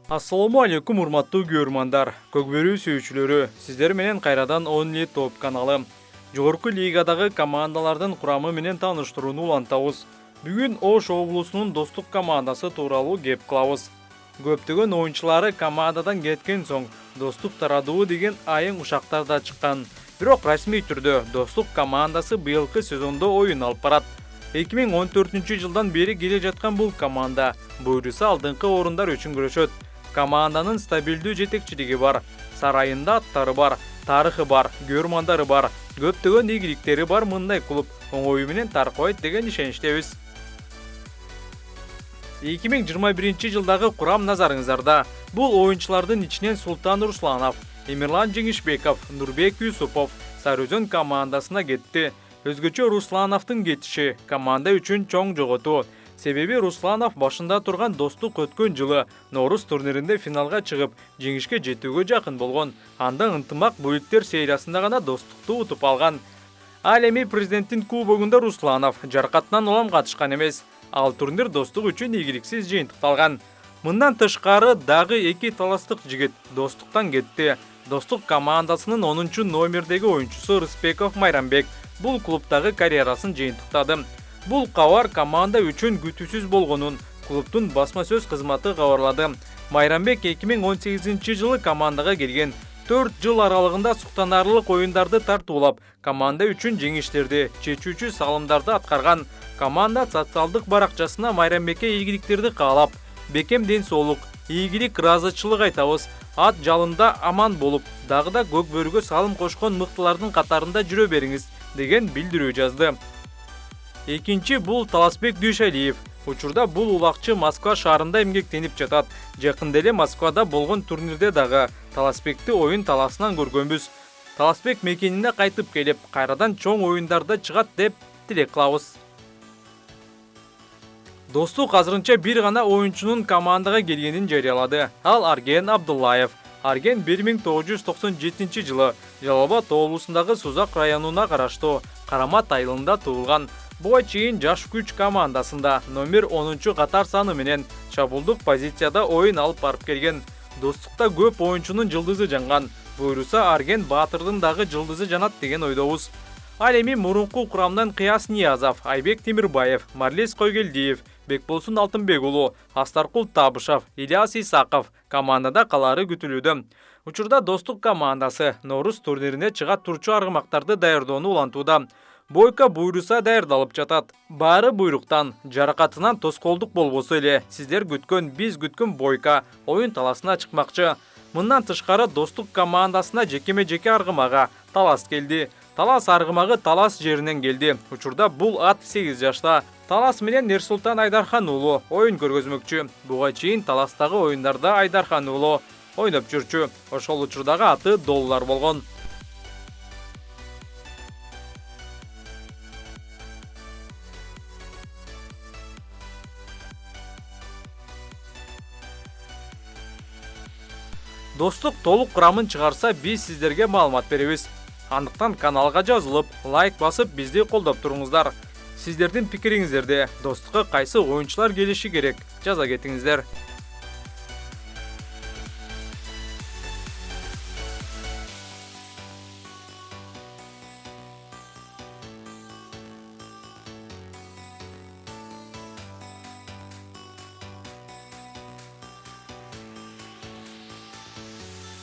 Assalamu alaikum урматтуу көрөрмандар, Көкбөрү сүйүүчүлөрү. Сиздер менен кайрадан 10 Lit топ каналы. Жогорку лигадагы командалардын курамы менен тааныштырууну улантабыз. Бүгүн Ош облусунун достук командасы тууралуу кеп кылабыз. Көптөгөн оюнчулары командадан кеткен соң достук тарадуу деген айың ушактарда чыккан. Бирок расмий түрдө достук командасы быйылкы сезондо оюн алып барат. 2014-жылдан бери келе жаткан бул команда буйруса алдыңкы орундар үчүн күрөшөт. Команданын стабилдүү жетекчилиги бар, сарайында аттары бар, тарыхы бар, көрөрмандары бар, көптөгөн ийгиликтери бар мындай клуб оңой менен таркабайт деген ишеничтебиз. 2021-жылдагы курам назарыңыздарда. Бул оюнчулардын ичинен Султан Русланов, Эмирлан Жеңишбеков, Нурбек Юсупов Сарыөзөн командасына кетти. Өзгөчө Руслановдун кетиши команда үчүн чоң жоготуу. Себеби Русланов башында турган достук өткөн жылы Норус турниринде финалга чыгып, жеңишке жетүүгө жакын болгон. Анда ынтымак бөлүктөр сериясында гана достукту утуп алган. Ал эми президенттин кубогунда Русланов жаракатынан улам катышкан эмес. Ал турнир достук үчүн ийгиликсиз жыйынтыкталган. Мындан тышкары дагы 2 таластык жигит достуктан кетти. Достук командасынын 10-номердеги оюнчусу Рыспеков Майрамбек бул клубтагы карьерасын жыйынтыктады. Бул кабар команда үчүн күтүүсүз болгонун клубтун басма сөз кызматы кабарлады. Майрамбек 2018-жылы командага келген. 4 жыл аралыгында суктанарлык оюндарды тартуулап, команда үчүн жеңиштерди, чечүүчү салымдарды аткарган. Команда социалдык баракчасына Майрамбекке ийгиликтерди каалап, бекем ден соолук, ийгилик, ыраазычылык айтабыз. Ат жалында аман болуп, дагы да Көкбөрүгө салым кошкон мыктылардын катарында жүрө бериңиз деген билдирүү жазды. Экинчи бул Таласбек Дүйшалиев. Учурда бул улакчы Москва шаарында эмгектенип жатат. Жакында эле Москвада болгон турнирде дагы Таласбекти оюн таласынан көргөнбүз. Таласбек мекенине кайтып келип, кайрадан чоң оюндарда чыгат деп тилек кылабыз. Достук азырынча бир гана оюнчунун командага келгенин жарыялады. Ал Арген Абдуллаев. Арген 1997-жылы Жалал Абад облусундагы Сузак районуна караштуу Карамат айылында туулган. Буга чейин жаш күч командасында номер 10 катар саны менен чабуулдук позицияда оюн алып барып келген. Достукта көп оюнчунун жылдызы жанган. Буйруса Арген Баатырдын дагы жылдызы жанат деген ойдобуз. Ал эми мурунку курамдан Кыяс Ниязов, Айбек Темирбаев, Марлес Койгелдиев, Бекболсун Алтынбек уулу, Астаркул Табышев, Ильяс Исаков командада калары күтүлүүдө. Учурда достук командасы Норус турнирине чыгат турчу аргымактарды даярдоону улантууда. Бойка буйруса даярдалып жатат. Баары буйруктан, жаракатынан тоскоолдук болбосо эле, сиздер күткөн, биз күткөн Бойка оюн таласына чыкмакчы. Мындан тышкары достук командасына жекеме-жеке аргымага Талас келди. Талас аргымагы Талас жеринен келди. Учурда бул ат 8 жашта. Талас менен Эрсултан Айдархан уулу оюн көргөзмөкчү. Буга чейин Таластагы оюндарда Айдархан уулу ойноп жүрчү. Ошол учурдагы аты Доллар болгон. Достук толук курамын чыгарса, биз сиздерге маалымат беребиз. Андыктан каналга жазылып, лайк басып бизди колдоп туруңуздар. Сиздердин пикириңиздерде достукка кайсы оюнчулар келиши керек? Жаза кетиңиздер.